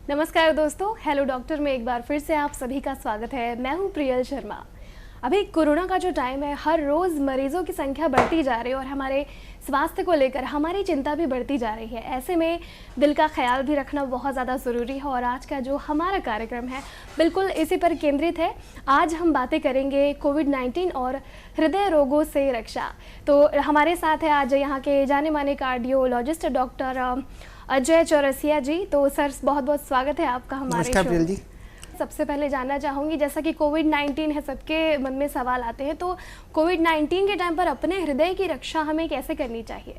नमस्कार दोस्तों, hello doctor में एक बार फिर से आप सभी का स्वागत है। मैं हूं प्रियल शर्मा। अभी कोरोना का जो टाइम है, हर रोज़ मरीजों की संख्या बढ़ती जा रही है और हमारे स्वास्थ्य को लेकर हमारी चिंता भी बढ़ती जा रही है। ऐसे में दिल का ख्याल भी रखना बहुत ज़्यादा ज़रूरी है और आज का जो हमारा कार्यक्रम है बिल्कुल इसी पर केंद्रित है। आज हम बातें करेंगे कोविड-19 और हृदय रोगों से रक्षा। तो हमारे साथ है आज यहाँ के जाने माने कार्डियोलॉजिस्ट डॉक्टर अजय चौरसिया जी। तो सर, बहुत बहुत स्वागत है आपका हमारे शो में। जी। सबसे पहले जानना चाहूँगी, जैसा कि कोविड-19 है, सबके मन में सवाल आते हैं, तो कोविड-19 के टाइम पर अपने हृदय की रक्षा हमें कैसे करनी चाहिए?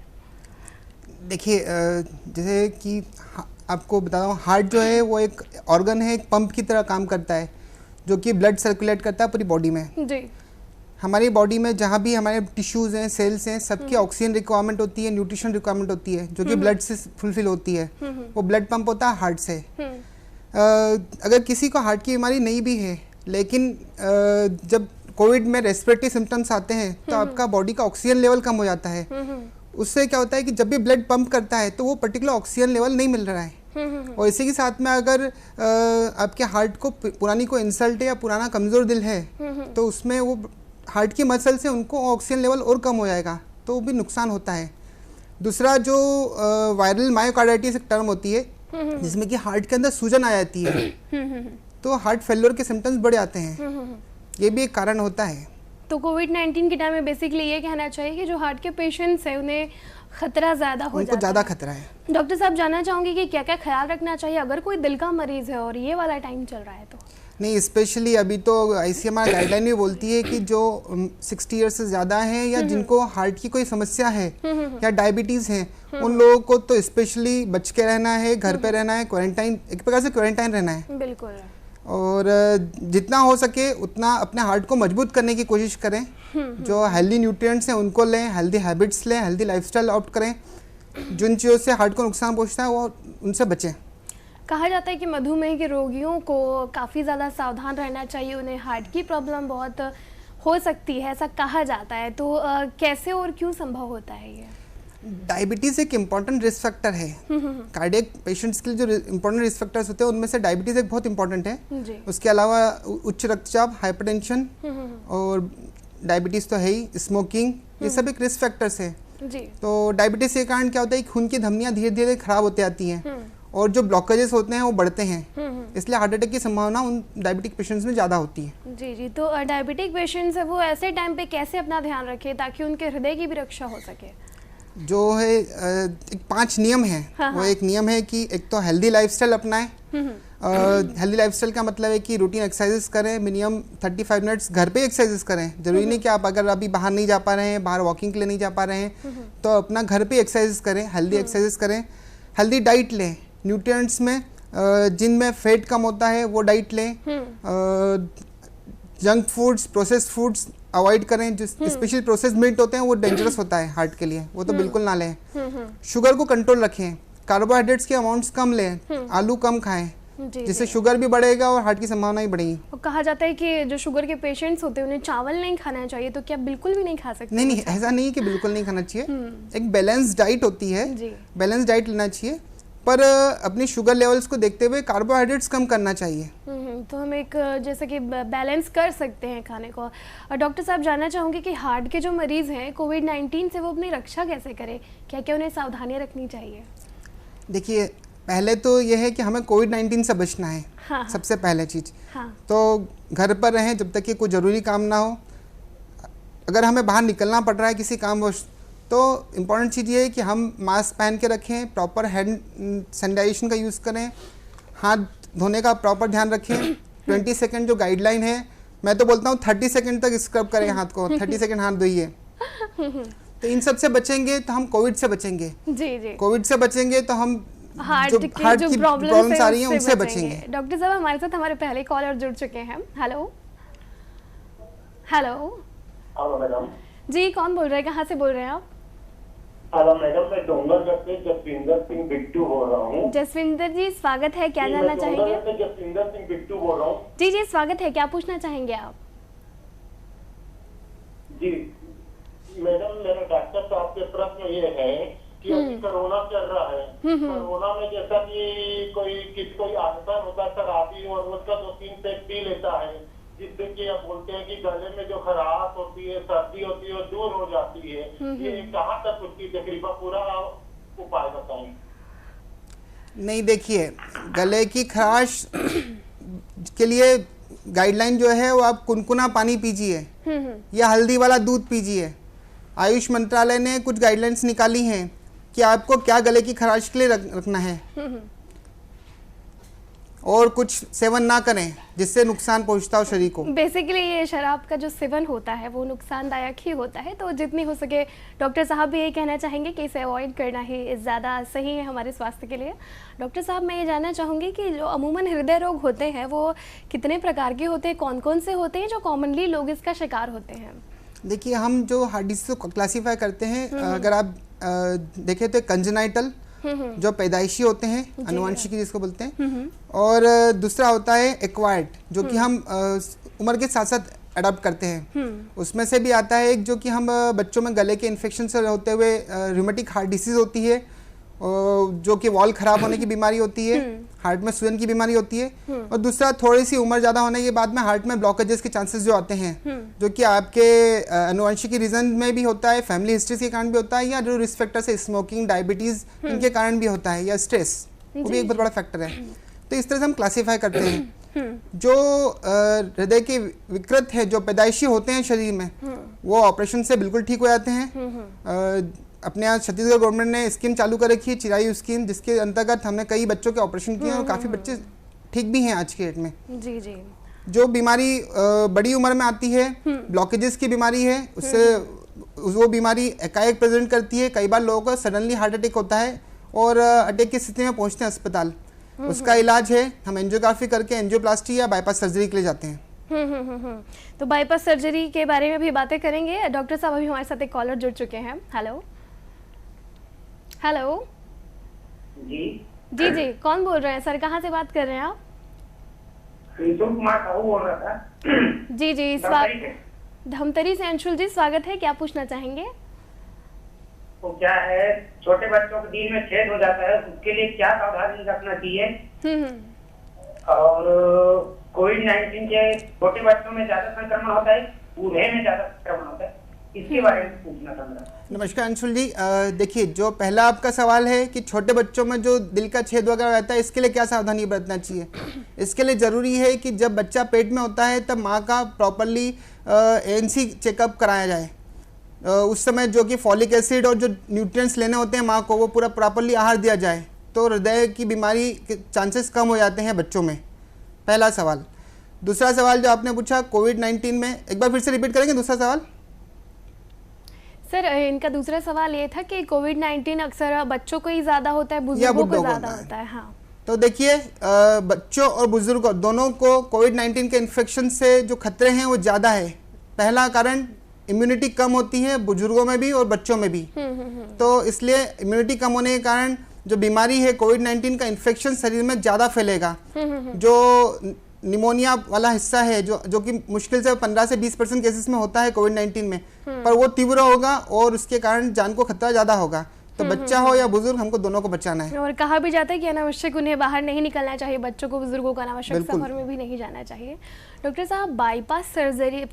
देखिए, जैसे कि आपको बता रहा हूँ, हार्ट जो है वो एक ऑर्गन है, एक पंप की तरह काम करता है जो कि ब्लड सर्कुलेट करता है पूरी बॉडी में। जी। हमारी बॉडी में जहाँ भी हमारे टिश्यूज़ हैं, सेल्स हैं, सबकी ऑक्सीजन रिक्वायरमेंट होती है, न्यूट्रिशन रिक्वायरमेंट होती है जो कि ब्लड से फुलफिल होती है। वो ब्लड पंप होता है हार्ट से। अगर किसी को हार्ट की बीमारी नहीं भी है, लेकिन जब कोविड में रेस्पिरेटरी सिम्टम्स आते हैं तो आपका बॉडी का ऑक्सीजन लेवल कम हो जाता है। उससे क्या होता है कि जब भी ब्लड पंप करता है तो वो पर्टिकुलर ऑक्सीजन लेवल नहीं मिल रहा है। और इसी के साथ में अगर आपके हार्ट को पुरानी कोई इंसल्ट है या पुराना कमज़ोर दिल है तो उसमें वो हार्ट की मसल से उनको ऑक्सीजन लेवल और कम हो जाएगा, तो वो भी नुकसान होता है। दूसरा जो वायरल मायोकार्डाइटिस एक टर्म होती है जिसमें कि हार्ट के अंदर सूजन आ जाती है, तो हार्ट फेल्योर के सिम्टम्स बढ़ जाते हैं। ये भी एक कारण होता है। तो कोविड-19 के टाइम में बेसिकली ये कहना चाहिए कि जो हार्ट के पेशेंट्स हैं उन्हें खतरा ज़्यादा हो जाता है। उनको ज़्यादा खतरा है। डॉक्टर साहब, जानना चाहूँगी कि क्या क्या ख्याल रखना चाहिए अगर कोई दिल का मरीज़ है और ये वाला टाइम चल रहा है तो? नहीं, स्पेशली अभी तो ICMR गाइडलाइन भी बोलती है कि जो 60 ईयर से ज़्यादा हैं या जिनको हार्ट की कोई समस्या है या डायबिटीज़ है, उन लोगों को तो स्पेशली बच के रहना है, घर पे रहना है, क्वारंटाइन, एक प्रकार से क्वारंटाइन रहना है। बिल्कुल। और जितना हो सके उतना अपने हार्ट को मजबूत करने की कोशिश करें। जो हेल्दी न्यूट्रिएंट्स हैं उनको लें, हेल्दी हैबिट्स लें, हेल्दी लाइफस्टाइल ऑप्ट करें। जिन चीज़ों से हार्ट को नुकसान पहुँचता है वो उनसे बचें। कहा जाता है कि मधुमेह के रोगियों को काफ़ी ज़्यादा सावधान रहना चाहिए, उन्हें हार्ट की प्रॉब्लम बहुत हो सकती है, ऐसा कहा जाता है। तो कैसे और क्यों संभव होता है ये? डायबिटीज़ एक इम्पॉर्टेंट रिस्क फैक्टर है। कार्डियक पेशेंट्स के लिए जो इम्पॉर्टेंट रिस्क फैक्टर्स होते हैं उनमें से डायबिटीज़ एक बहुत इंपॉर्टेंट है। जी। उसके अलावा उच्च रक्तचाप, हाइपरटेंशन और डायबिटीज़ तो है ही, स्मोकिंग, ये सब एक रिस्क फैक्टर्स है। जी। तो डायबिटीज़ के कारण क्या होता है कि खून की धमनियाँ धीरे धीरे खराब होती आती हैं और जो ब्लॉकेजेस होते हैं वो बढ़ते हैं। इसलिए हार्ट अटैक की संभावना उन डायबिटिक पेशेंट्स में ज़्यादा होती है। जी जी। तो डायबिटिक पेशेंट्स है वो ऐसे टाइम पे कैसे अपना ध्यान रखें ताकि उनके हृदय की भी रक्षा हो सके? जो है एक 5 नियम हैं। वो एक नियम है कि एक तो हेल्दी लाइफस्टाइल अपनाएं। हेल्दी लाइफस्टाइल का मतलब है कि रूटीन एक्सरसाइजेस करें, मिनिमम 35 मिनट्स घर पे एक्सरसाइजेस करें। जरूरी नहीं कि आप अगर अभी बाहर नहीं जा पा रहे हैं, बाहर वॉकिंग के लिए नहीं जा पा रहे हैं, तो अपना घर पे एक्सरसाइजेस करें, हेल्दी एक्सरसाइजेस करें। हेल्दी डाइट लें, न्यूट्रिएंट्स में जिनमें फैट कम होता है वो डाइट लें। Junk foods, processed foods avoid करें। जो स्पेशल प्रोसेस्ड मीट होते हैं वो डेंजरस होता है हार्ट के लिए, वो तो बिल्कुल ना लें। शुगर को कंट्रोल रखें, कार्बोहाइड्रेट्स के अमाउंट्स कम लें, आलू कम खाएं, जिससे शुगर भी बढ़ेगा और हार्ट की संभावना भी बढ़ेगी। और कहा जाता है कि जो शुगर के पेशेंट्स होते हैं उन्हें चावल नहीं खाना चाहिए, तो क्या बिल्कुल भी नहीं खा सकते? नहीं, ऐसा नहीं है कि बिल्कुल नहीं खाना चाहिए। एक बैलेंस डाइट होती है, बैलेंस डाइट लेना चाहिए, पर अपनी शुगर लेवल्स को देखते हुए कार्बोहाइड्रेट्स कम करना चाहिए। तो हम एक जैसे कि बैलेंस कर सकते हैं खाने को। और डॉक्टर साहब, जानना चाहूँगी कि हार्ट के जो मरीज़ हैं कोविड-19 से वो अपनी रक्षा कैसे करें, क्या क्या उन्हें सावधानियाँ रखनी चाहिए? देखिए, पहले तो ये है कि हमें कोविड-19 से बचना है। हाँ। सबसे पहले चीज़। हाँ। तो घर पर रहें जब तक कि कोई ज़रूरी काम ना हो। अगर हमें बाहर निकलना पड़ रहा है किसी कामवश, तो इम्पॉर्टेंट चीज़ ये है कि हम मास्क पहन के रखें, प्रॉपर हैंड सैनिटाइजेशन का यूज़ करें, हाथ धोने का प्रॉपर ध्यान रखें। 20 सेकेंड जो गाइडलाइन है, मैं तो बोलता हूँ 30 सेकेंड तक स्क्रब करें हाथ को, 30 सेकेंड हाथ धोइए। तो इन सब से बचेंगे तो हम कोविड से बचेंगे। जी जी। कोविड से बचेंगे तो हम हार्ट की प्रॉब्लम्स आ रही हैं उनसे बचेंगे। डॉक्टर साहब, हमारे साथ हमारे पहले कॉलर जुड़ चुके हैं। Hello hello. मैडम जी, कौन बोल रहे हैं, कहाँ से बोल रहे हैं आप? मैडम, मैं डोंगरगढ़ से जसविंदर सिंह बिट्टू बोल रहा हूँ। जसविंदर जी, स्वागत है, क्या जानना चाहेंगे? जसविंदर सिंह बिट्टू बोल रहा हूँ। जी जी, स्वागत है, क्या पूछना चाहेंगे आप? जी मैडम, मेरा डॉक्टर साहब से प्रश्न ये है कि अभी कोरोना चल रहा है। कोरोना में जैसा कि कोई आदतन होता है शराबी और उसका 2-3 पैक पी लेता है, जिससे कि आप बोलते हैं कि गले में जो खराश होती है, सर्दी होती है, वो दूर हो जाती है। ये कहाँ तक उसकी तकरीबन पूरा उपाय बताएं। नहीं, देखिए, गले की खराश के लिए गाइडलाइन जो है वो आप कुनकुना पानी पीजिए या हल्दी वाला दूध पीजिए। आयुष मंत्रालय ने कुछ गाइडलाइंस निकाली हैं कि आपको क्या गले की खराश के लिए रखना है और कुछ सेवन ना करें जिससे नुकसान पहुंचता हो शरीर को। बेसिकली ये शराब का जो सेवन होता है वो नुकसानदायक ही होता है, तो जितनी हो सके डॉक्टर साहब भी ये कहना चाहेंगे कि इसे अवॉइड करना ही ज़्यादा सही है हमारे स्वास्थ्य के लिए। डॉक्टर साहब, मैं ये जानना चाहूँगी कि जो अमूमन हृदय रोग होते हैं वो कितने प्रकार के होते हैं, कौन कौन से होते हैं जो कॉमनली लोग इसका शिकार होते हैं? देखिए, हम जो हार्ट डिसीज को क्लासीफाई करते हैं, अगर आप देखें तो कंजेनाइटल जो पैदाइशी होते हैं, अनुवांशिक जिसको बोलते हैं, और दूसरा होता है एक्वायर्ड जो कि हम उम्र के साथ साथ अडॉप्ट करते हैं। उसमें से भी आता है एक जो कि हम बच्चों में गले के इन्फेक्शन से होते हुए रूमेटिक हार्ट डिसीज होती है, जो कि वॉल खराब होने की बीमारी होती है, हार्ट में सूजन की बीमारी होती है, और दूसरा थोड़ी सी उम्र ज़्यादा होने के बाद में हार्ट में ब्लॉकेजेस के चांसेस जो आते हैं, जो कि आपके अनुवंशिक रीजन में भी होता है, फैमिली हिस्ट्री के कारण भी होता है, या जो रिस्क फैक्टर्स है स्मोकिंग, डायबिटीज़, इनके कारण भी होता है, या स्ट्रेस, वो भी एक बहुत बड़ा फैक्टर है। तो इस तरह से हम क्लासीफाई करते हैं। जो हृदय के विकृत है, जो पैदाइशी होते हैं शरीर में, वो ऑपरेशन से बिल्कुल ठीक हो जाते हैं। अपने यहाँ छत्तीसगढ़ गवर्नमेंट ने स्कीम चालू कर रखी है, चिरायु स्कीम, जिसके अंतर्गत हमने कई बच्चों के ऑपरेशन किए हैं और काफ़ी बच्चे ठीक भी हैं आज के डेट में। जी जी। जो बीमारी बड़ी उम्र में आती है, ब्लॉकेजेस की बीमारी है, उससे वो बीमारी एकाएक प्रेजेंट करती है। कई बार लोगों को सडनली हार्ट अटैक होता है और अटैक की स्थिति में पहुँचते हैं अस्पताल। उसका इलाज है, हम एंजियोग्राफी करके एंजियोप्लास्टी या बाईपास सर्जरी के लिए जाते हैं। तो बाईपास सर्जरी के बारे में भी बातें करेंगे। डॉक्टर साहब, अभी हमारे साथ एक कॉलर जुड़ चुके हैं। Hello hello. जी जी जी, कौन बोल रहे हैं सर, कहाँ से बात कर रहे हैं आप? कुमार साहू बोल रहा था। जी जी, धमतरी से। अंशुल जी, स्वागत है। क्या पूछना चाहेंगे? तो क्या है, छोटे बच्चों के दिल में छेद हो जाता है, उसके लिए क्या सावधानी रखना चाहिए? और कोविड-19 के छोटे बच्चों में ज्यादा संक्रमण होता है, बूढ़े में ज्यादा संक्रमण होता है, इसके बारे में पूछना था मेरा। नमस्कार अंशुल जी, देखिए, जो पहला आपका सवाल है कि छोटे बच्चों में जो दिल का छेद वगैरह रहता है, इसके लिए क्या सावधानी बरतना चाहिए। इसके लिए ज़रूरी है कि जब बच्चा पेट में होता है तब माँ का प्रॉपरली ANC चेकअप कराया जाए। उस समय जो कि फॉलिक एसिड और जो न्यूट्रिएंट्स लेने होते हैं माँ को, वो पूरा प्रॉपरली आहार दिया जाए, तो हृदय की बीमारी के चांसेस कम हो जाते हैं बच्चों में। पहला सवाल। दूसरा सवाल जो आपने पूछा कोविड-19 में, एक बार फिर से रिपीट करेंगे दूसरा सवाल? सर, इनका दूसरा सवाल ये था कि कोविड-19 अक्सर बच्चों को ही ज़्यादा होता है, बुजुर्गों को ज़्यादा होता है। हाँ, तो देखिए, बच्चों और बुजुर्गों दोनों को कोविड-19 के इन्फेक्शन से जो खतरे हैं वो ज़्यादा है। पहला कारण, इम्यूनिटी कम होती है बुजुर्गों में भी और बच्चों में भी। तो इसलिए इम्यूनिटी कम होने के कारण जो बीमारी है कोविड-19 का इन्फेक्शन शरीर में ज़्यादा फैलेगा। जो निमोनिया वाला हिस्सा है, जो कि मुश्किल से 15 से 20% केसेस में होता है कोविड-19 में, पर वो तीव्र होगा और उसके कारण जान को खतरा ज़्यादा होगा। तो बच्चा हो या बुजुर्ग, हमको दोनों को बचाना है। और कहा भी जाता है कि अनावश्यक उन्हें बाहर नहीं निकलना चाहिए, बच्चों को, बुजुर्गों को अनावश्यक सफर में भी नहीं जाना चाहिए। डॉक्टर साहब, बाईपास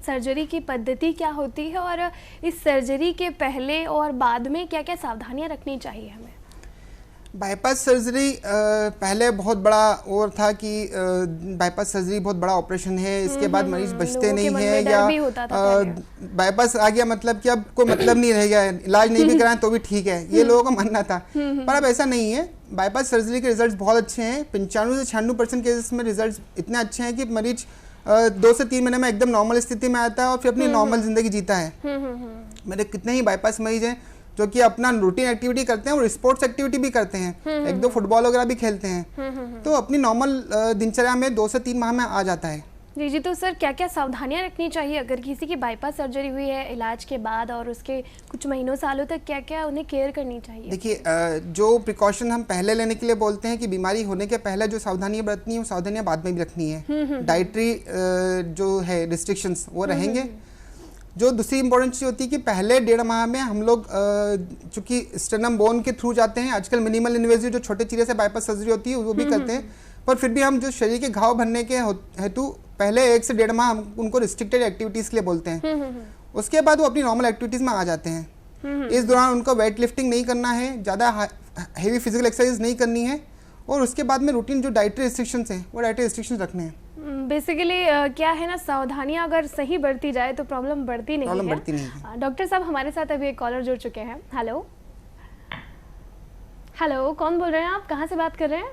सर्जरी की पद्धति क्या होती है और इस सर्जरी के पहले और बाद में क्या क्या सावधानियाँ रखनी चाहिए हमें? बाईपास सर्जरी पहले बहुत बड़ा और था कि बाईपास सर्जरी बहुत बड़ा ऑपरेशन है, इसके बाद मरीज बचते नहीं है, या बाईपास आ गया मतलब कि अब कोई मतलब नहीं रह गया, इलाज नहीं भी कराएं तो भी ठीक है, ये लोगों का मानना था। पर अब ऐसा नहीं है। बाईपास सर्जरी के रिजल्ट बहुत अच्छे हैं। 95 से 96% केसेस में रिजल्ट इतने अच्छे हैं कि मरीज 2 से 3 महीने में एकदम नॉर्मल स्थिति में आता है और फिर अपनी नॉर्मल जिंदगी जीता है। मेरे कितने ही बाईपास मरीज हैं जो कि अपना रूटीन एक्टिविटी करते हैं और स्पोर्ट्स एक्टिविटी भी करते हैं, 1-2 फुटबॉल वगैरह भी खेलते हैं, तो अपनी नॉर्मल दिनचर्या में 2 से 3 माह में आ जाता है। जी जी, तो सर क्या क्या सावधानियां रखनी चाहिए अगर किसी की बाईपास सर्जरी हुई है इलाज के बाद, और उसके कुछ महीनों सालों तक क्या क्या उन्हें केयर करनी चाहिए? देखिए, जो प्रिकॉशन हम पहले लेने के लिए बोलते हैं कि बीमारी होने के पहले जो सावधानियां बरतनी है वो सावधानियां बाद में भी रखनी है। डाइटरी जो है रिस्ट्रिक्शंस वो रहेंगे। जो दूसरी इंपॉर्टेंट चीज़ होती है कि पहले 1.5 माह में हम लोग चूँकि स्टर्नम बोन के थ्रू जाते हैं, आजकल मिनिमल इन्वेजिव जो छोटे चीरे से बाईपास सर्जरी होती है वो भी करते हैं, पर फिर भी हम जो शरीर के घाव भरने के हेतु पहले 1 से 1.5 माह हम उनको रिस्ट्रिक्टेड एक्टिविटीज़ के लिए बोलते हैं। उसके बाद वो अपनी नॉर्मल एक्टिविटीज़ में आ जाते हैं। इस दौरान उनको वेट लिफ्टिंग नहीं करना है, ज़्यादा हेवी फिजिकल एक्सरसाइज नहीं करनी है, और उसके बाद में रूटीन जो डाइटरी रिस्ट्रिक्शंस हैं वो डाइटरी रिस्ट्रिक्शंस रखने हैं। बेसिकली क्या है ना, सावधानियां अगर सही बरती जाए तो प्रॉब्लम बढ़ती नहीं है। डॉक्टर साहब हमारे साथ अभी एक कॉलर जुड़ चुके हैं। हेलो हेलो, कौन बोल रहे हैं आप, कहाँ से बात कर रहे हैं?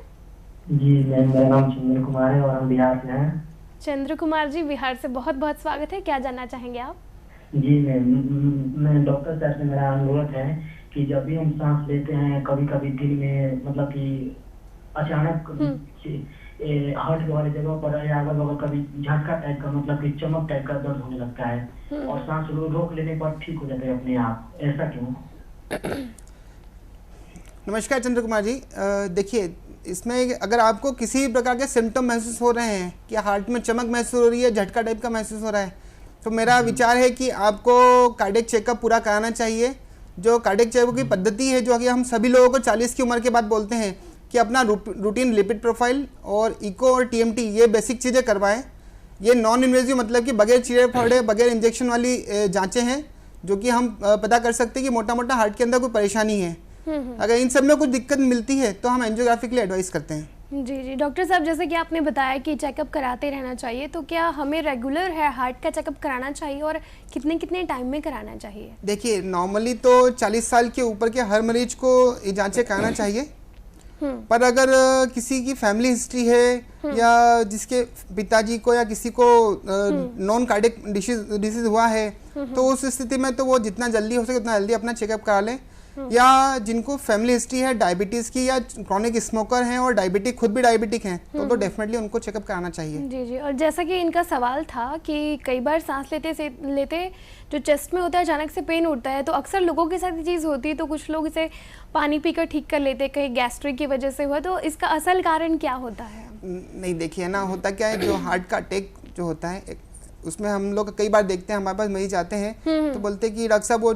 जी मैम, मेरा नाम चंद्र कुमार है और हम बिहार से हैं। चंद्र कुमार जी, बिहार से बहुत बहुत स्वागत है। क्या जानना चाहेंगे आप? जी मैम, मैं डॉक्टर साहब से मेरा अनुरोध है कि जब भी हम सांस लेते हैं कभी कभी दिन में, मतलब कि अचानक हार्ट वाली जगह पर या अगल बगल कभी झटका टाइप का, मतलब कि चमक टाइप का दर्द होने लगता है और सांस रोक लेने पर ठीक हो जाता है अपने आप, ऐसा क्यों? नमस्कार चंद्र कुमार जी, देखिए इसमें अगर आपको किसी प्रकार के सिम्टम महसूस हो रहे हैं कि हार्ट में चमक महसूस हो रही है, झटका टाइप का महसूस हो रहा है, तो मेरा विचार है कि आपको कार्डियक चेकअप पूरा कराना चाहिए। जो कार्डियक चेकअप की पद्धति है, जो कि हम सभी लोगों को 40 की उम्र के बाद बोलते हैं कि अपना रूटीन लिपिड प्रोफाइल और इको और टीएमटी ये बेसिक चीज़ें करवाएं। ये नॉन इन्वेजिव, मतलब कि बगैर चीरे फाड़े, बगैर इंजेक्शन वाली जांचें हैं, जो कि हम पता कर सकते हैं कि मोटा मोटा हार्ट के अंदर कोई परेशानी है। अगर इन सब में कुछ दिक्कत मिलती है तो हम एंजियोग्राफी के लिए एडवाइस करते हैं। जी डॉक्टर साहब, जैसे कि आपने बताया कि चेकअप कराते रहना चाहिए, तो क्या हमें रेगुलर है हार्ट का चेकअप कराना चाहिए और कितने कितने टाइम में कराना चाहिए? देखिए नॉर्मली तो 40 साल के ऊपर के हर मरीज को ये जांचें कराना चाहिए, पर अगर किसी की फैमिली हिस्ट्री है या जिसके पिताजी को या किसी को नॉन कार्डियक डिसीज हुआ है, तो उस स्थिति में तो वो जितना जल्दी हो सके उतना जल्दी अपना चेकअप करा लें। या जिनको फैमिली हिस्ट्री है डायबिटीज़ की या क्रॉनिक स्मोकर हैं और डायबिटिक, खुद भी डायबिटिक हैं, तो डेफिनेटली उनको चेकअप कराना चाहिए। जी, और जैसा कि इनका सवाल था कि कई बार सांस लेते जो चेस्ट में होता है अचानक से पेन उठता है, तो अक्सर लोगों के साथ ये चीज़ होती है, तो कुछ लोग इसे पानी पीकर ठीक कर लेते हैं, कहीं गैस्ट्रिक की वजह से हुआ, तो इसका असल कारण क्या होता है? नहीं देखिए ना, होता क्या है, जो हार्ट का अटैक जो होता है उसमें हम लोग कई बार देखते हैं, हमारे पास मरीज आते हैं तो बोलते हैं कि डॉक्टर साहब वो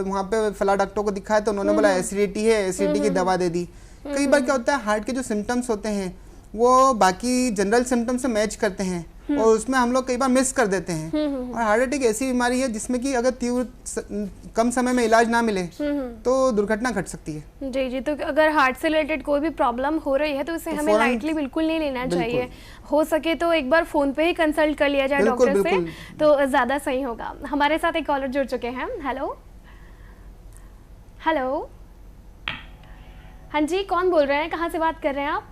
वहाँ पे फला डॉक्टर को दिखाया तो उन्होंने बोला एसिडिटी है, एसिडिटी की दवा दे दी। कई बार क्या होता है, हार्ट के जो सिम्टम्स होते हैं वो बाकी जनरल सिम्टम से मैच करते हैं और उसमें हम लोग कई बार मिस कर देते हैं। और हार्ट अटैक ऐसी बीमारी है जिसमें कि अगर तीव्र कम समय में इलाज ना मिले तो दुर्घटना घट सकती है। जी, तो अगर हार्ट से रिलेटेड कोई भी प्रॉब्लम हो रही है तो इसे हमें लाइटली बिल्कुल नहीं लेना चाहिए। हो सके तो एक बार फोन पे ही कंसल्ट कर लिया जाए डॉक्टर से, तो ज्यादा सही होगा। हमारे साथ एक कॉलर जुड़ चुके हैं। हेलो हेलो, हाँ जी, कौन बोल रहे हैं, कहाँ से बात कर रहे हैं आप?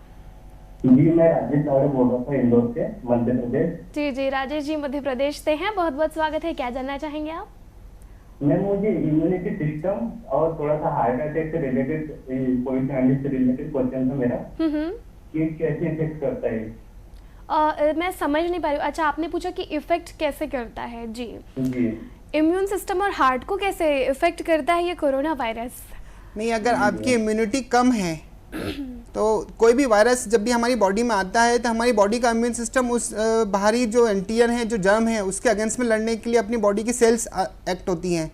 जी मैं राजेश तावड़े बोल रहा था, इंदौर से, मध्य प्रदेश। जी राजेश जी मध्य प्रदेश से हैं, बहुत बहुत स्वागत है। क्या जानना चाहेंगे आप? मैम मुझे इम्यूनिटी सिस्टम और थोड़ा सा हार्ट अटैक से रिलेटेड से रिलेटेड क्वेश्चन था मेरा, कि कैसे इफेक्ट करता है? मैं समझ नहीं पा रही हूँ। अच्छा, आपने पूछा कि इफेक्ट कैसे करता है? जी, इम्यून सिस्टम और हार्ट को कैसे इफेक्ट करता है ये कोरोना वायरस? नहीं, अगर आपकी इम्यूनिटी कम है तो कोई भी वायरस जब भी हमारी बॉडी में आता है तो हमारी बॉडी का इम्यून सिस्टम उस बाहरी जो एंटीजन है, जो जर्म है, उसके अगेंस्ट में लड़ने के लिए अपनी बॉडी की सेल्स एक्ट होती हैं।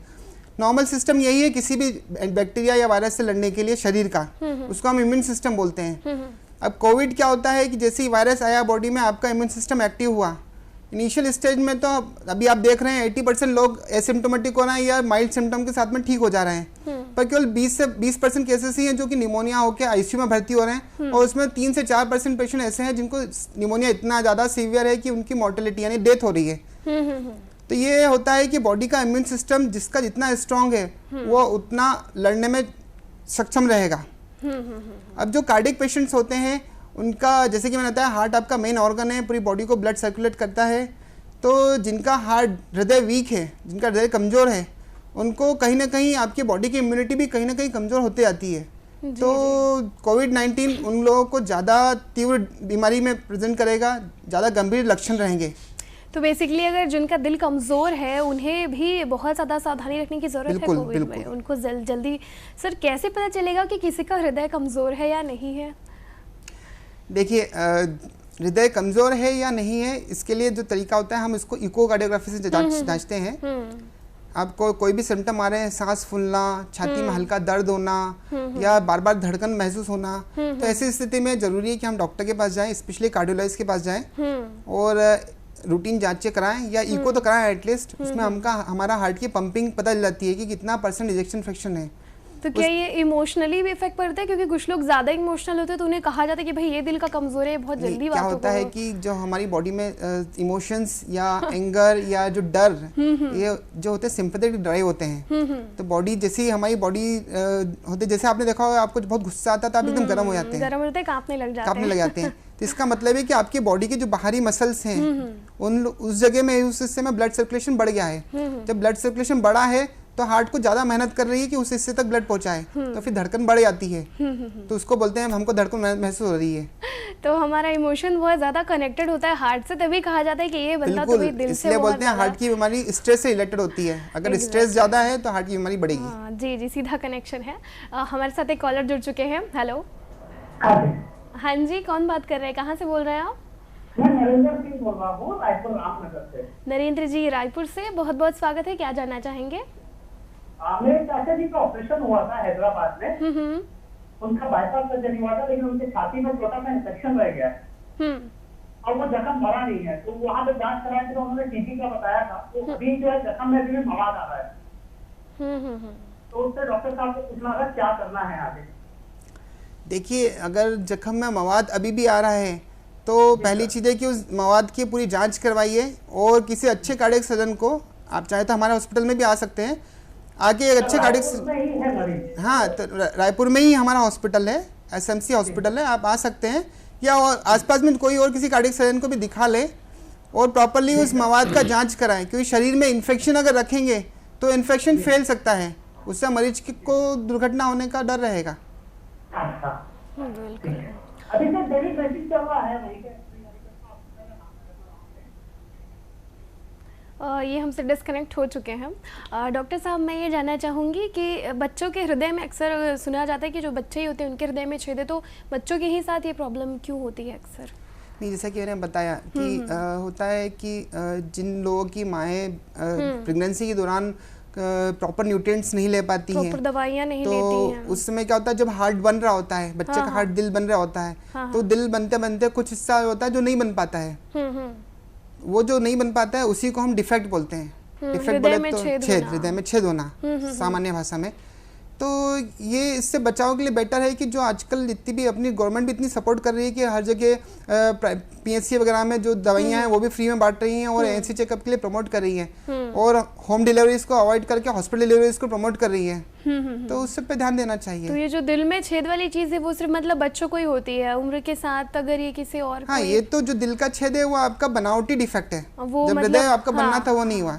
नॉर्मल सिस्टम यही है किसी भी बैक्टीरिया या वायरस से लड़ने के लिए शरीर का, उसको हम इम्यून सिस्टम बोलते हैं। अब कोविड क्या होता है कि जैसे ही वायरस आया बॉडी में, आपका इम्यून सिस्टम एक्टिव हुआ। इनिशियल स्टेज में तो अभी आप देख रहे हैं 80% लोग एसिम्टोमेटिक हो रहे हैं या माइल्ड सिम्टम के साथ में ठीक हो जा रहे हैं, पर केवल 20% केसेस ही हैं जो कि निमोनिया होकर आईसीयू में भर्ती हो रहे हैं, और उसमें 3 से 4% पेशेंट ऐसे हैं जिनको निमोनिया इतना ज़्यादा सीवियर है कि उनकी मॉर्टेलिटी यानी डेथ हो रही है। तो ये होता है कि बॉडी का इम्यून सिस्टम जिसका जितना स्ट्रांग है वो उतना लड़ने में सक्षम रहेगा। अब जो कार्डियक पेशेंट्स होते हैं उनका, जैसे कि मैंने बताया, हार्ट आपका मेन ऑर्गन है, पूरी बॉडी को ब्लड सर्कुलेट करता है। तो जिनका हार्ट हृदय वीक है, जिनका हृदय कमज़ोर है, उनको कहीं ना कहीं आपकी बॉडी की इम्यूनिटी भी कहीं ना कहीं कमज़ोर होते जाती है। तो कोविड-19 उन लोगों को ज़्यादा तीव्र बीमारी में प्रेजेंट करेगा, ज़्यादा गंभीर लक्षण रहेंगे। तो बेसिकली अगर जिनका दिल कमज़ोर है उन्हें भी बहुत ज़्यादा सावधानी रखने की ज़रूरत है कोविड में। उनको जल्दी सर कैसे पता चलेगा कि किसी का हृदय कमज़ोर है या नहीं है? देखिए, हृदय कमज़ोर है या नहीं है, इसके लिए जो तरीका होता है हम इसको इकोकार्डियोग्राफी से जांचते हैं। आपको कोई भी सिम्टम आ रहे हैं, सांस फूलना, छाती में हल्का दर्द होना या बार बार धड़कन महसूस होना, तो ऐसी स्थिति में जरूरी है कि हम डॉक्टर के पास जाएं, स्पेशली कार्डियोलॉजिस्ट के पास जाएं और रूटीन जांचें कराएं या इको तो कराएं एटलीस्ट। उसमें हमारा हार्ट की पंपिंग पता चल जाती है कि कितना % इजेक्शन फ्रैक्शन है। तो क्या ये इमोशनली भी इफेक्ट पड़ता है, क्योंकि कुछ लोग ज्यादा इमोशनल होते हैं तो उन्हें कहा जाता है कि भाई ये दिल का कमजोर है, बहुत जल्दी क्या होता है कि जो हमारी बॉडी में इमोशंस या एंगर या जो डर, ये जो होते हैं सिंपैथेटिक ड्राइव होते हैं। तो बॉडी जैसे ही हमारी बॉडी होते, जैसे आपने देखा होगा आपको बहुत गुस्सा आता है तो आप एकदम गर्म हो जाते हैं, गर्म होते हैं, कांपने लग जाते हैं। तो इसका मतलब है कि आपकी बॉडी के जो बाहरी मसल्स हैं उस जगह में, उस हिस्से में ब्लड सर्कुलेशन बढ़ गया है। जब ब्लड सर्कुलेशन बढ़ा है तो हार्ट को ज्यादा मेहनत कर रही है कि उस हिस्से तक ब्लड पहुंचाए, तो फिर धड़कन बढ़ जाती है। तो उसको बोलते हैं हमको धड़कन महसूस हो रही है। तो हमारा इमोशन बहुत ज्यादा कनेक्टेड होता है हार्ट से, तभी कहा जाता है कि ये बंदा तो भी दिल से, इसलिए बोलते हैं हार्ट की बीमारी स्ट्रेस से रिलेटेड होती है। अगर स्ट्रेस ज्यादा है तो हार्ट की बीमारी बढ़ेगी। जी जी, सीधा कनेक्शन है। हमारे साथ एक कॉलर जुड़ चुके हैं। हेलो, हाँ जी, कौन बात कर रहे हैं, कहाँ से बोल रहे हैं आप? मैं नरेंद्र सिंह बोल रहा हूँ, रायपुर रामनगर से। नरेंद्र जी, रायपुर से बहुत बहुत स्वागत है। क्या जानना चाहेंगे? मेरे चाचा जी का ऑपरेशन हुआ था हैदराबाद में। उनका बाईपास सर्जरी हुआ था, लेकिन उनके छाती में छोटा सा इन्फेक्शन रह गया और वो जख्म भरा नहीं है। तो वहाँ पे जांच कराई थी तो उन्होंने टीबी का बताया था। तो अभी जो है जख्म में भी मवाद आ रहा है। तो उससे डॉक्टर साहब को पूछना था क्या करना है आगे। देखिए, अगर जख्म में मवाद अभी भी आ रहा है तो पहली चीज़ है कि उस मवाद की पूरी जांच करवाइए और किसी अच्छे कार्डियक सर्जन को, आप चाहे तो हमारे हॉस्पिटल में भी आ सकते हैं, आके एक अच्छे कार्डियक, हाँ, तो रायपुर में ही हमारा हॉस्पिटल है, SMC हॉस्पिटल है, आप आ सकते हैं। या और आसपास में कोई और किसी कार्डियक सर्जन को भी दिखा लें और प्रॉपरली उस मवाद का जांच कराएं, क्योंकि शरीर में इन्फेक्शन अगर रखेंगे तो इन्फेक्शन फैल सकता है, उससे मरीज को दुर्घटना होने का डर रहेगा। अभी तक डेली ड्रेसिंग चल रहा है वहीं पे। ये हमसे डिस्कनेक्ट हो चुके हैं। डॉक्टर साहब, मैं ये जानना चाहूँगी कि बच्चों के हृदय में अक्सर सुना जाता है कि जो बच्चे ही होते हैं उनके हृदय में छेद है, तो बच्चों के ही साथ ये प्रॉब्लम क्यों होती है अक्सर? नहीं, जैसा कि मैंने बताया कि होता है कि जिन लोगों की माएँ प्रेगनेंसी के दौरान प्रॉपर न्यूट्रिएंट्स नहीं ले पाती हैं, प्रॉपर दवाइयाँ नहीं तो लेती हैं, उस समय क्या होता है, जब हार्ट बन रहा होता है, बच्चे का हार्ट दिल बन रहा होता है, तो दिल बनते बनते कुछ हिस्सा होता है जो नहीं बन पाता है। वो जो नहीं बन पाता है उसी को हम डिफेक्ट बोलते हैं। डिफेक्ट बोले तो छेद, हृदय में छेद होना सामान्य भाषा में। तो ये इससे बचाव के लिए बेटर है कि जो आजकल जितनी भी अपनी गवर्नमेंट भी इतनी सपोर्ट कर रही है कि हर जगह PHC वगैरह में जो दवाइयाँ हैं वो भी फ्री में बांट रही हैं और NC चेकअप के लिए प्रमोट कर रही हैं और होम डिलीवरीज को अवॉइड करके हॉस्पिटल डिलीवरीज को प्रमोट कर रही है। तो उस सब पे ध्यान देना चाहिए। तो ये जो दिल में छेद वाली चीज है वो सिर्फ मतलब बच्चों को ही होती है, उम्र के साथ अगर ये किसी और, हाँ, ये तो जो दिल का छेद है वो आपका बनावटी डिफेक्ट है, जब हृदय आपका बनना था वो नहीं हुआ।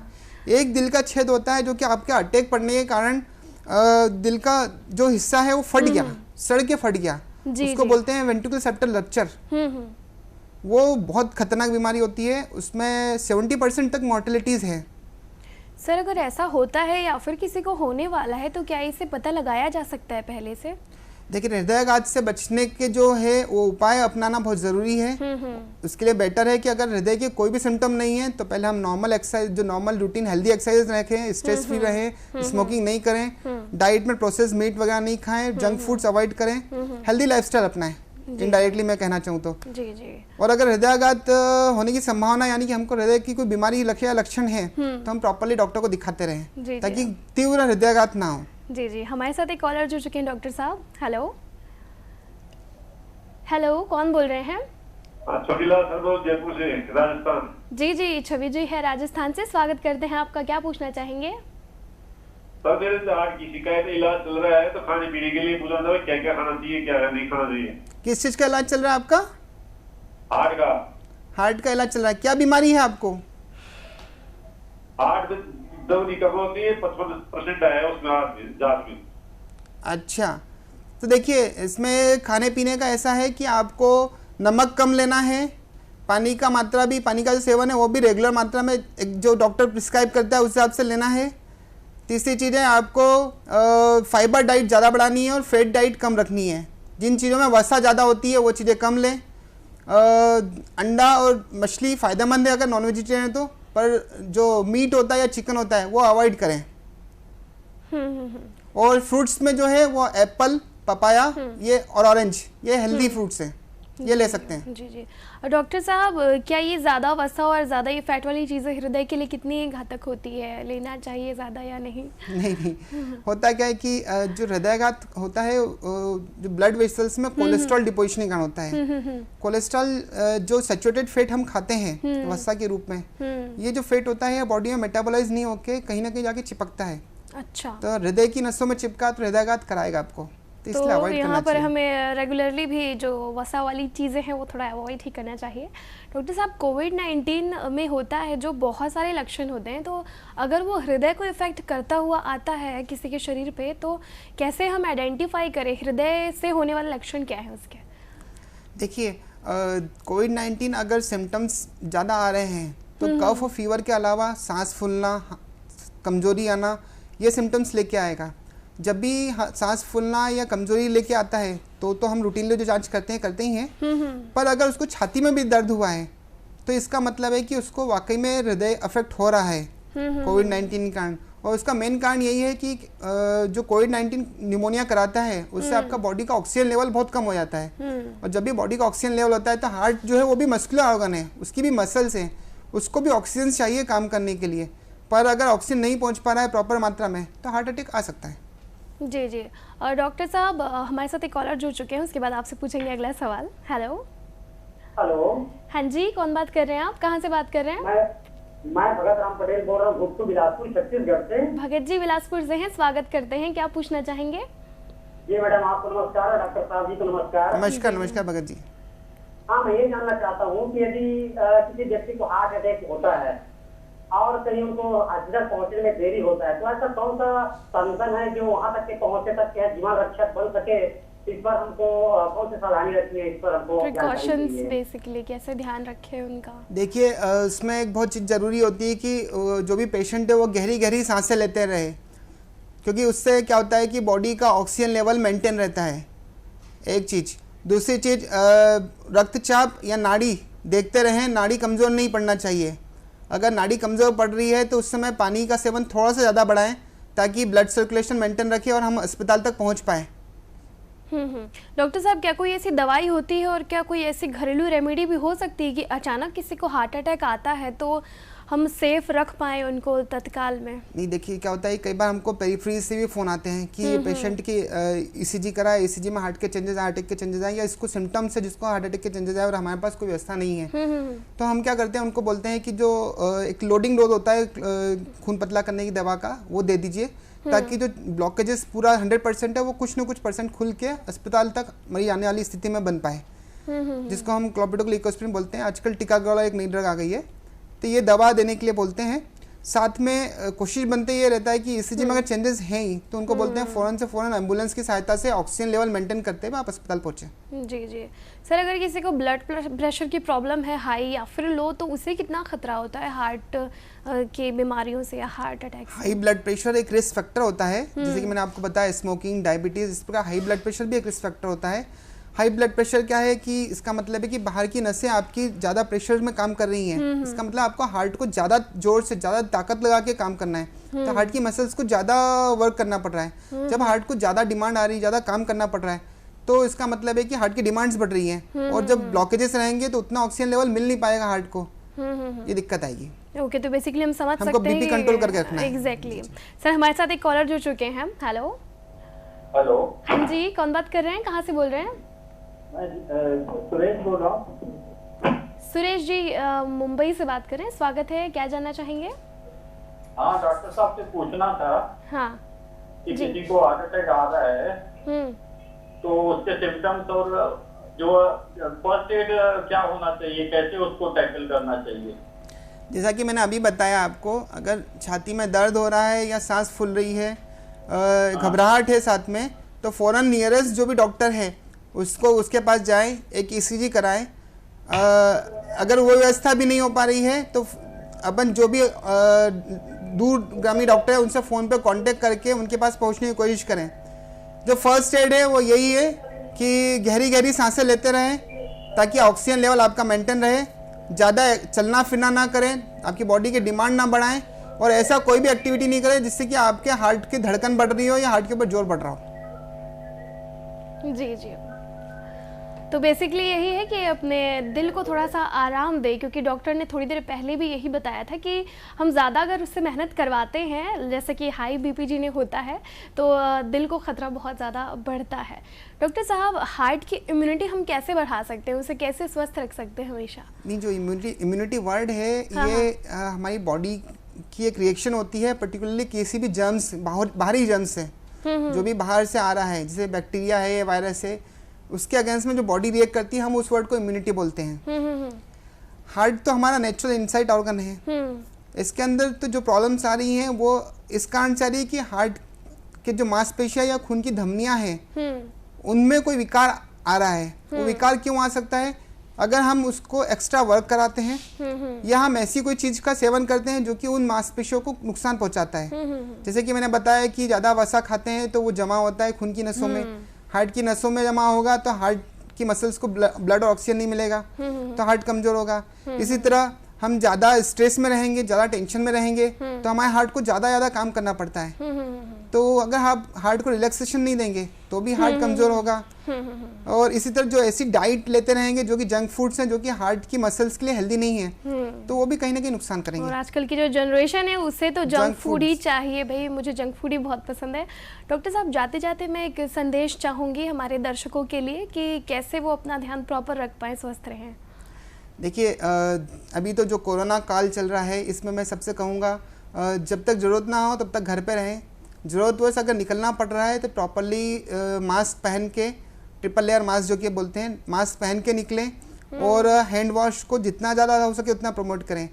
एक दिल का छेद होता है जो कि आपके अटैक पड़ने के कारण दिल का जो हिस्सा है वो फट गया, सड़ के फट गया, उसको बोलते हैं वेंट्रिकुलर सेप्टल रप्चर। वो बहुत खतरनाक बीमारी होती है, उसमें 70% तक मॉर्टेलिटीज है। सर, अगर ऐसा होता है या फिर किसी को होने वाला है तो क्या इसे पता लगाया जा सकता है पहले से? देखिए, हृदयाघात से बचने के जो है वो उपाय अपनाना बहुत ज़रूरी है। उसके लिए बेटर है कि अगर हृदय के कोई भी सिम्टम नहीं है तो पहले हम नॉर्मल एक्सरसाइज, जो नॉर्मल रूटीन हेल्दी एक्सरसाइज रखें, स्ट्रेस फ्री रहें, स्मोकिंग नहीं करें, डाइट में प्रोसेस मीट वगैरह नहीं खाएं, जंक फूड्स अवॉइड करें, हेल्दी लाइफस्टाइल अपनाएं, इनडायरेक्टली मैं कहना चाहूँ तो। जी। और अगर हृदयाघात होने की संभावना, यानी कि हमको हृदय की कोई बीमारी या लक्षण है, तो हम प्रॉपरली डॉक्टर को दिखाते रहें ताकि तीव्र हृदयाघात ना हो। जी, हमारे साथ एक कॉलर जुड़ चुके हैं डॉक्टर साहब। हेलो, कौन बोल रहे हैं? छविलाल सरदोज, जयपुर से, राजस्थान। जी, छवि जी है राजस्थान से, स्वागत करते हैं आपका। क्या पूछना चाहेंगे? सर, मेरे हार्ट की शिकायत, इलाज चल रहा है, तो खाने पीने के लिए पूछना था क्या क्या खाना चाहिए, क्या नहीं खाना चाहिए। किस चीज का इलाज चल रहा है आपका? हार्ट का इलाज चल रहा है। क्या बीमारी है आपको? हार्ट दर्द कब होती है, 55% है उसमें जांच में। अच्छा, तो देखिए, इसमें खाने पीने का ऐसा है कि आपको नमक कम लेना है, पानी का मात्रा भी, पानी का जो सेवन है वो भी रेगुलर मात्रा में जो डॉक्टर प्रिस्क्राइब करता है उस हिसाब से लेना है। तीसरी चीज़ है, आपको फाइबर डाइट ज़्यादा बढ़ानी है और फैट डाइट कम रखनी है। जिन चीज़ों में वसा ज़्यादा होती है वो चीज़ें कम लें। अंडा और मछली फ़ायदेमंद है अगर नॉन वेजिटेरियन है तो, पर जो मीट होता है या चिकन होता है वो अवॉइड करें। और फ्रूट्स में जो है वो एप्पल, पपाया ये और ऑरेंज, ये हेल्दी फ्रूट्स हैं, ये ले सकते हैं। जी जी। डॉक्टर साहब, क्या ये ज़्यादा वसा और ज़्यादा ये फैट वाली चीज़ें हृदय के लिए कितनी घातक होती है? लेना चाहिए ज़्यादा या नहीं? नहीं, होता क्या है कि जो हृदयाघात होता है, जो ब्लड वेसल्स में कोलेस्ट्रॉल डिपोजिशन के कारण होता है। कोलेस्ट्रॉल जो सैचुरेटेड फैट हम खाते हैं वसा के रूप में, ये जो फैट होता है बॉडी में मेटाबोलाइज नहीं होके कहीं ना कहीं जाके चिपकता है। अच्छा। तो हृदय की नसों में चिपका तो हृदयघात कराएगा आपको, तो इसलिए अवॉइड करना यहाँ पर चाहिए। हमें रेगुलरली भी जो वसा वाली चीज़ें हैं वो थोड़ा अवॉइड ही करना चाहिए। डॉक्टर साहब, कोविड-19 में होता है जो बहुत सारे लक्षण होते हैं, तो अगर वो हृदय को इफेक्ट करता हुआ आता है किसी के शरीर पे, तो कैसे हम आइडेंटिफाई करें हृदय से होने वाले लक्षण क्या है उसके? देखिए, कोविड-19 अगर सिम्टम्स ज़्यादा आ रहे हैं तो कफ और फीवर के अलावा सांस फूलना, कमजोरी आना, ये सिम्टम्स लेके आएगा। जब भी सांस फूलना या कमजोरी लेके आता है तो हम रूटीनली जो जांच करते ही हैं, पर अगर उसको छाती में भी दर्द हुआ है तो इसका मतलब है कि उसको वाकई में हृदय अफेक्ट हो रहा है कोविड-19 के कारण। और उसका मेन कारण यही है कि जो कोविड-19 न्यूमोनिया कराता है उससे आपका बॉडी का ऑक्सीजन लेवल बहुत कम हो जाता है। और जब भी बॉडी का ऑक्सीजन लेवल होता है तो हार्ट जो है वो भी मस्कुलर ऑर्गन है, उसकी भी मसल्स हैं, उसको भी ऑक्सीजन चाहिए काम करने के लिए। पर अगर ऑक्सीजन नहीं पहुंच पा रहा है प्रॉपर मात्रा में तो हार्ट अटैक आ सकता है। जी जी। और डॉक्टर साहब, हमारे साथ एक कॉलर जुड़ चुके हैं, उसके बाद आपसे पूछेंगे अगला सवाल। हेलो। हेलो। हाँ जी, कौन बात कर रहे हैं आप? कहाँ से बात कर रहे हैं? मैं भगत राम पटेल बोल रहा हूँ, गुप्तू बिलासपुर छत्तीसगढ़ से। भगत जी बिलासपुर से हैं, स्वागत करते हैं। क्या पूछना चाहेंगे? जी मैडम, आपको नमस्कार, डॉक्टर साहब जी को नमस्कार। नमस्कार। नमस्कार भगत जी। हाँ, मैं ये जानना चाहता हूँ कि यदि किसी व्यक्ति को हार्ट अटैक होता है और कहीं उनको हॉस्पिटल पहुंचने में देरी होता है, तो ऐसा कौन सा संगठन है जो वहां तक के पहुंचे तक के जीवन रक्षक बन सके? इस पर हमको कौन सी सावधानी रखनी है? इस पर हमको प्रिकॉशंस बेसिकली कैसे ध्यान रखें उनका? देखिए, इसमें एक बहुत चीज़ ज़रूरी होती है कि जो भी पेशेंट है वो गहरी गहरी सांसें लेते रहे, क्योंकि उससे क्या होता है कि बॉडी का ऑक्सीजन लेवल मेंटेन रहता है, एक चीज़। दूसरी चीज़, रक्तचाप या नाड़ी देखते रहें, नाड़ी कमज़ोर नहीं पड़ना चाहिए। अगर नाड़ी कमज़ोर पड़ रही है तो उस समय पानी का सेवन थोड़ा सा ज़्यादा बढ़ाएं ताकि ब्लड सर्कुलेशन मेंटेन रखें और हम अस्पताल तक पहुंच पाएँ। डॉक्टर साहब, क्या कोई ऐसी दवाई होती है और क्या कोई ऐसी घरेलू रेमेडी भी हो सकती है कि अचानक किसी को हार्ट अटैक आता है तो हम सेफ रख पाएँ उनको तत्काल में? नहीं, देखिए क्या होता है, कई बार हमको पेरिफेरी से भी फ़ोन आते हैं कि पेशेंट की ईसीजी कराए, ईसीजी में हार्ट के चेंजेस आए, हार्ट अटैक के चेंजेस आए, या इसको सिम्टम्स है जिसको हार्ट अटैक के चेंजेस आए और हमारे पास कोई व्यवस्था नहीं है। तो हम क्या करते हैं, उनको बोलते हैं कि जो एक लोडिंग डोज होता है खून पतला करने की दवा का, वो दे दीजिए ताकि जो ब्लॉकेजेस पूरा 100% है वो कुछ न कुछ % खुल के अस्पताल तक मरीज आने वाली स्थिति में बन पाए, जिसको हम क्लोपिडोग्राम लिकोस्प्रिन बोलते हैं। आजकल टीकागढ़ एक नई ड्रग आ गई है, तो ये दवा देने के लिए बोलते हैं। साथ में कोशिश बनते ये रहता है कि ईसीजी में अगर चेंजेस हैं ही तो उनको बोलते हैं फ़ौरन से फ़ौरन एम्बुलेंस की सहायता से ऑक्सीजन लेवल मेंटेन करते हुए आप अस्पताल पहुँचे। जी जी। सर, अगर किसी को ब्लड प्रेशर की प्रॉब्लम है, हाई या फिर लो, तो उसे कितना खतरा होता है हार्ट की बीमारियों से या हार्ट अटैक से? हाई ब्लड प्रेशर एक रिस्क फैक्टर होता है, जैसे कि मैंने आपको बताया, स्मोकिंग, डायबिटीज़, इस प्रकार हाई ब्लड प्रेशर भी एक रिस्क फैक्टर होता है। हाई ब्लड प्रेशर क्या है कि इसका मतलब है कि बाहर की नसें आपकी ज़्यादा प्रेशर में काम कर रही हैं। इसका मतलब आपको हार्ट को ज़्यादा जोर से, ज़्यादा ताकत लगा के काम करना है, तो हार्ट की मसल्स को ज़्यादा वर्क करना पड़ रहा है। जब हार्ट को ज़्यादा डिमांड आ रही है, ज़्यादा काम करना पड़ रहा है, तो इसका मतलब है कि हार्ट की डिमांड्स बढ़ रही हैं, और जब ब्लॉकेजेस रहेंगे तो उतना ऑक्सीजन लेवल मिल नहीं पाएगा हार्ट को, ये दिक्कत आएगी। ओके, तो बेसिकली हम समझ सकते हैं हमको बीपी कंट्रोल करके रखना है। एग्जैक्टली। सर, हमारे साथ एक कॉलर जुड़ चुके हैं। हेलो। हेलो। हाँ जी, कौन बात कर रहे हैं? कहाँ से बोल रहे हैं? मैं सुरेश बोल रहा हूँ। सुरेश जी, मुंबई से बात कर रहे हैं, स्वागत है। क्या जानना चाहेंगे? हाँ, डॉक्टर साहब से पूछना था हाँ कि किसी को हार्ट अटैक आ रहा है तो उसके सिम्टम्स और जो फर्स्ट एड क्या होना चाहिए, कैसे उसको टैकल करना चाहिए? जैसा कि मैंने अभी बताया आपको, अगर छाती में दर्द हो रहा है या सांस फूल रही है, घबराहट है साथ में, तो फ़ौरन नियरेस्ट जो भी डॉक्टर है उसके पास जाएं, एक ईसीजी कराएं। अगर वो व्यवस्था भी नहीं हो पा रही है तो अपन जो भी दूरगामी डॉक्टर है उनसे फ़ोन पे कांटेक्ट करके उनके पास पहुंचने की कोशिश करें। जो फर्स्ट एड है वो यही है कि गहरी गहरी सांसें लेते रहें ताकि ऑक्सीजन लेवल आपका मेंटेन रहे, ज़्यादा चलना फिरना ना करें, आपकी बॉडी की डिमांड ना बढ़ाएं, और ऐसा कोई भी एक्टिविटी नहीं करें जिससे कि आपके हार्ट की धड़कन बढ़ रही हो या हार्ट के ऊपर जोर बढ़ रहा हो। जी जी, तो बेसिकली यही है कि अपने दिल को थोड़ा सा आराम दे, क्योंकि डॉक्टर ने थोड़ी देर पहले भी यही बताया था कि हम ज़्यादा अगर उससे मेहनत करवाते हैं, जैसे कि हाई बीपी जिन्हें होता है, तो दिल को ख़तरा बहुत ज़्यादा बढ़ता है। डॉक्टर साहब, हार्ट की इम्यूनिटी हम कैसे बढ़ा सकते हैं, उसे कैसे स्वस्थ रख सकते हैं हमेशा? नहीं, जो इम्यूनिटी वर्ड है, ये हमारी बॉडी की एक रिएक्शन होती है, पर्टिकुलरली किसी भी जर्म्स, बाहरी जर्म्स है जो भी बाहर से आ रहा है, जैसे बैक्टीरिया है, वायरस है, उसके अगेंस्ट में जो बॉडी रिएक्ट करती है, हम उस वर्ड को इम्यूनिटी बोलते हैं। हार्ट तो हमारा नेचुरल इनसाइड ऑर्गन है, इसके अंदर तो जो प्रॉब्लम्स आ रही हैं वो इस कारण से आ रही है कि हार्ट के जो मांसपेशियां या खून की धमनियां हैं उनमें कोई विकार आ रहा है। वो विकार क्यों आ सकता है? अगर हम उसको एक्स्ट्रा वर्क कराते हैं या हम ऐसी कोई चीज़ का सेवन करते हैं जो कि उन मांसपेशियों को नुकसान पहुंचाता है। जैसे कि मैंने बताया कि ज़्यादा वसा खाते हैं तो वो जमा होता है खून की नसों में, हार्ट की नसों में जमा होगा तो हार्ट की मसल्स को ब्लड और ऑक्सीजन नहीं मिलेगा तो हार्ट कमज़ोर होगा। इसी तरह हम ज़्यादा स्ट्रेस में रहेंगे, ज़्यादा टेंशन में रहेंगे तो हमारे हार्ट को ज़्यादा काम करना पड़ता है। तो अगर आप हार्ट को रिलैक्सेशन नहीं देंगे तो भी हार्ट कमज़ोर होगा। और इसी तरह जो ऐसी डाइट लेते रहेंगे जो कि जंक फूड्स हैं, जो कि हार्ट की मसल्स के लिए हेल्दी नहीं है, तो वो भी कहीं ना कहीं नुकसान करेंगे। और आजकल की जो जनरेशन है उससे तो जंक फूड ही चाहिए। भाई मुझे जंक फूड ही बहुत पसंद है। डॉक्टर साहब, जाते जाते मैं एक संदेश चाहूँगी हमारे दर्शकों के लिए कि कैसे वो अपना ध्यान प्रॉपर रख पाएँ, स्वस्थ रहें। देखिए, अभी तो जो कोरोना काल चल रहा है इसमें मैं सबसे कहूँगा जब तक ज़रूरत ना हो तब तक घर पे रहें। ज़रूरत अगर निकलना पड़ रहा है तो प्रॉपरली मास्क पहन के, ट्रिपल लेयर मास्क जो कि बोलते हैं, मास्क पहन के निकलें और हैंड वॉश को जितना ज़्यादा हो सके उतना प्रमोट करें।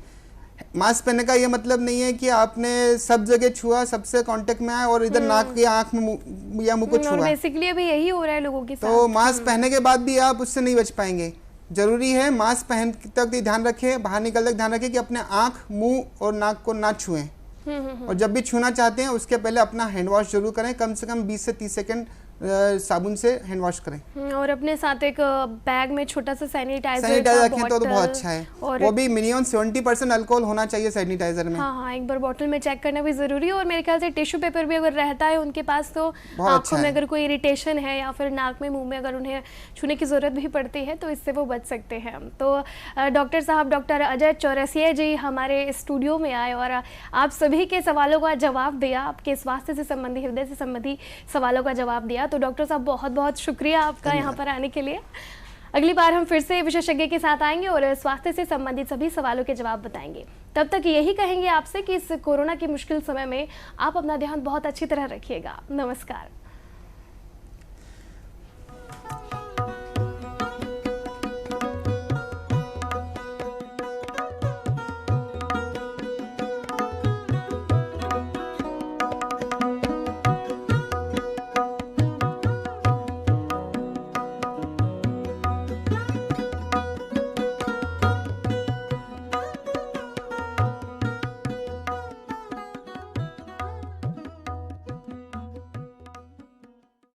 मास्क पहनने का ये मतलब नहीं है कि आपने सब जगह छुआ, सबसे कांटेक्ट में आए और इधर नाक या आँख में या मुँह को छुआ। बेसिकली अभी यही हो रहा है लोगों के साथ। तो मास्क पहनने के बाद भी आप उससे नहीं बच पाएंगे। जरूरी है मास्क पहन तक ध्यान रखें, बाहर निकल तक ध्यान रखें कि अपने आँख, मुंह और नाक को ना छुएं। और जब भी छूना चाहते हैं उसके पहले अपना हैंड वॉश जरूर करें, कम से कम 20 से 30 सेकंड साबुन से हैंड वॉश करें। और अपने साथ एक बैग में छोटा सा सैनिटाइजर रखें तो बहुत अच्छा है। और वो भी मिनिमम 70% अल्कोहल होना चाहिए सैनिटाइजर में। हाँ, एक बार बोतल में चेक करना भी जरूरी है। और मेरे ख्याल से टिश्यू पेपर भी अगर रहता है उनके पास तो आंखों में अगर कोई इरिटेशन है या फिर नाक में, मुंह में अगर उन्हें छूने की जरूरत भी पड़ती है तो इससे वो बच सकते हैं। तो डॉक्टर साहब, डॉक्टर अजय चौरसिया जी हमारे स्टूडियो में आए और आप सभी के सवालों का जवाब दिया, आपके स्वास्थ्य से संबंधी, हृदय से संबंधी सवालों का जवाब दिया। तो डॉक्टर साहब बहुत बहुत शुक्रिया आपका यहाँ पर आने के लिए। अगली बार हम फिर से विशेषज्ञ के साथ आएंगे और स्वास्थ्य से संबंधित सभी सवालों के जवाब बताएंगे। तब तक यही कहेंगे आपसे कि इस कोरोना के मुश्किल समय में आप अपना ध्यान बहुत अच्छी तरह रखिएगा। नमस्कार।